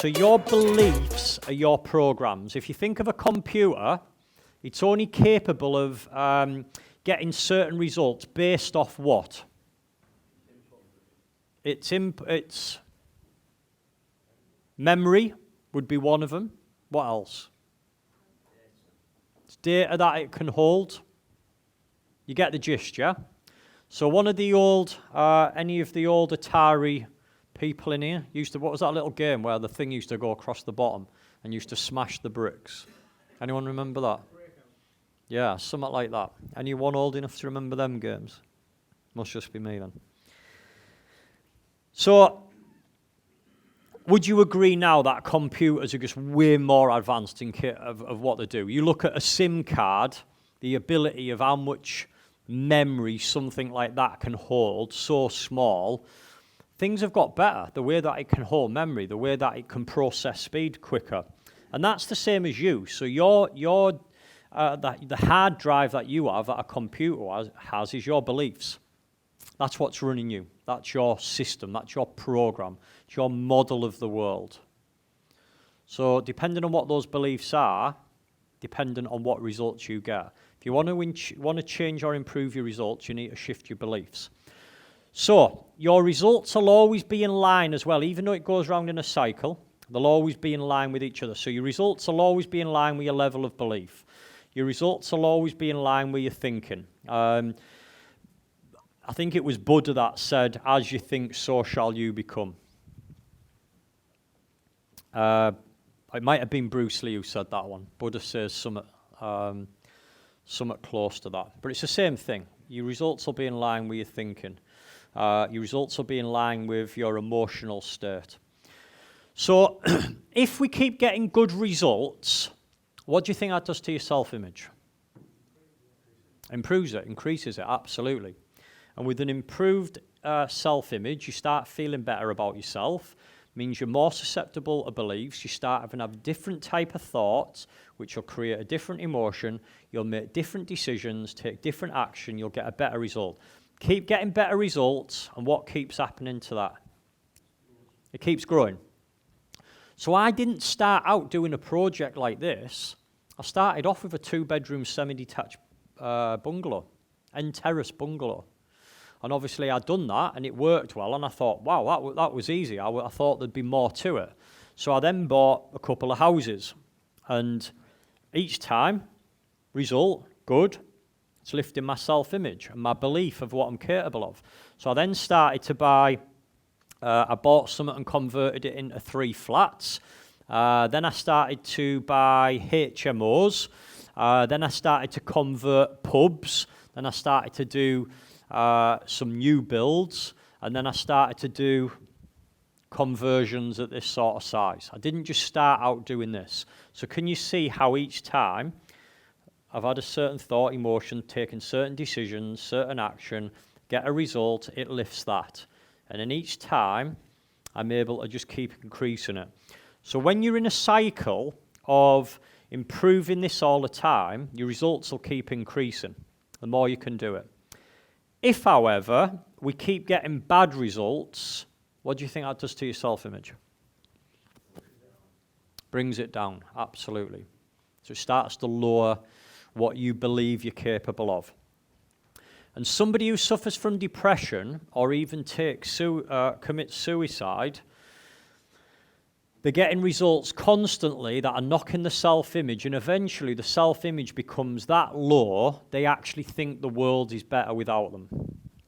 So your beliefs are your programs. If you think of a computer, it's only capable of getting certain results based off what? It's memory would be one of them. What else? It's data that it can hold. You get the gist, yeah? So one of the old, any of the old Atari people in here used to, what was that little game where the thing used to go across the bottom and used to smash the bricks? Anyone remember that? Yeah, something like that. Anyone old enough to remember them games? Must just be me then. So, would you agree now that computers are just way more advanced in of what they do? You look at a SIM card, the ability of how much memory something like that can hold, so small. Things have got better, the way that it can hold memory, the way that it can process speed quicker. And that's the same as you. So the hard drive that you have, that a computer has, is your beliefs. That's what's running you. That's your system. That's your program. It's your model of the world. So depending on what those beliefs are, dependent on what results you get. If you want to change or improve your results, you need to shift your beliefs. So your results will always be in line as well, even though it goes round in a cycle. They'll always be in line with each other. So your results will always be in line with your level of belief. Your results will always be in line with your thinking. I think it was Buddha that said, as you think, so shall you become. It might have been Bruce Lee who said that one. Buddha says something close to that. But it's the same thing. Your results will be in line with your thinking. Your results will be in line with your emotional state. So if we keep getting good results, what do you think that does to your self-image? Improves it, increases it, absolutely. And with an improved self-image, you start feeling better about yourself. Means you're more susceptible to beliefs. You start having a different type of thoughts, which will create a different emotion. You'll make different decisions, take different action. You'll get a better result. Keep getting better results, and what keeps happening to that? It keeps growing. So I didn't start out doing a project like this. I started off with a 2-bedroom semi-detached bungalow, end terrace bungalow. And obviously I'd done that, and it worked well, and I thought, wow, that was easy. I thought there'd be more to it. So I then bought a couple of houses, and each time, result, good. It's lifting my self-image and my belief of what I'm capable of. So I then started to buy, I bought something and converted it into 3 flats. Then I started to buy HMOs. Then I started to convert pubs. Then I started to do some new builds, and then I started to do conversions at this sort of size. I didn't just start out doing this. So can you see how each time I've had a certain thought, emotion, taken certain decisions, certain action, get a result, it lifts that. And then each time I'm able to just keep increasing it. So when you're in a cycle of improving this all the time, your results will keep increasing the more you can do it. If, however, we keep getting bad results, what do you think that does to your self-image? Brings it down, absolutely. So it starts to lower what you believe you're capable of. And somebody who suffers from depression or even commits suicide, they're getting results constantly that are knocking the self-image, and eventually the self-image becomes that low, they actually think the world is better without them.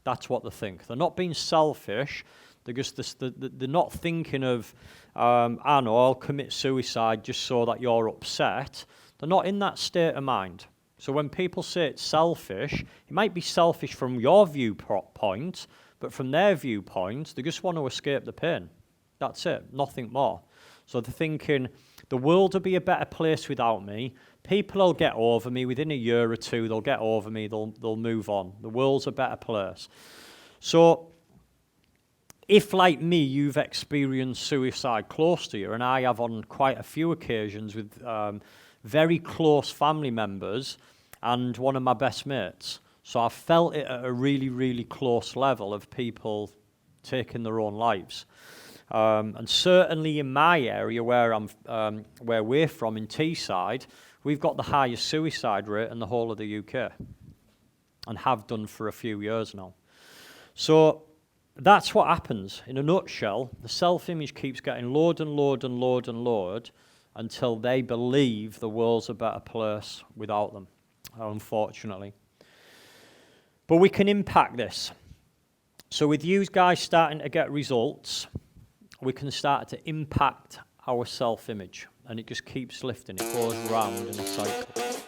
That's what they think. They're not being selfish. They're not thinking of, I know, I'll commit suicide just so that you're upset. They're not in that state of mind. So when people say it's selfish, it might be selfish from your viewpoint, but from their viewpoint, they just want to escape the pain. That's it, nothing more. So they're thinking, the world will be a better place without me. People will get over me within a year or two. They'll get over me. They'll move on. The world's a better place. So if, like me, you've experienced suicide close to you, and I have on quite a few occasions with very close family members and one of my best mates. So I've felt it at a really, really close level of people taking their own lives. And certainly in my area where where we're from in Teesside, we've got the highest suicide rate in the whole of the UK, and have done for a few years now. So that's what happens. In a nutshell, the self-image keeps getting lowered and lowered and lowered and lowered until they believe the world's a better place without them, unfortunately. But we can impact this. So with you guys starting to get results, we can start to impact our self-image, and it just keeps lifting. It goes round in a cycle.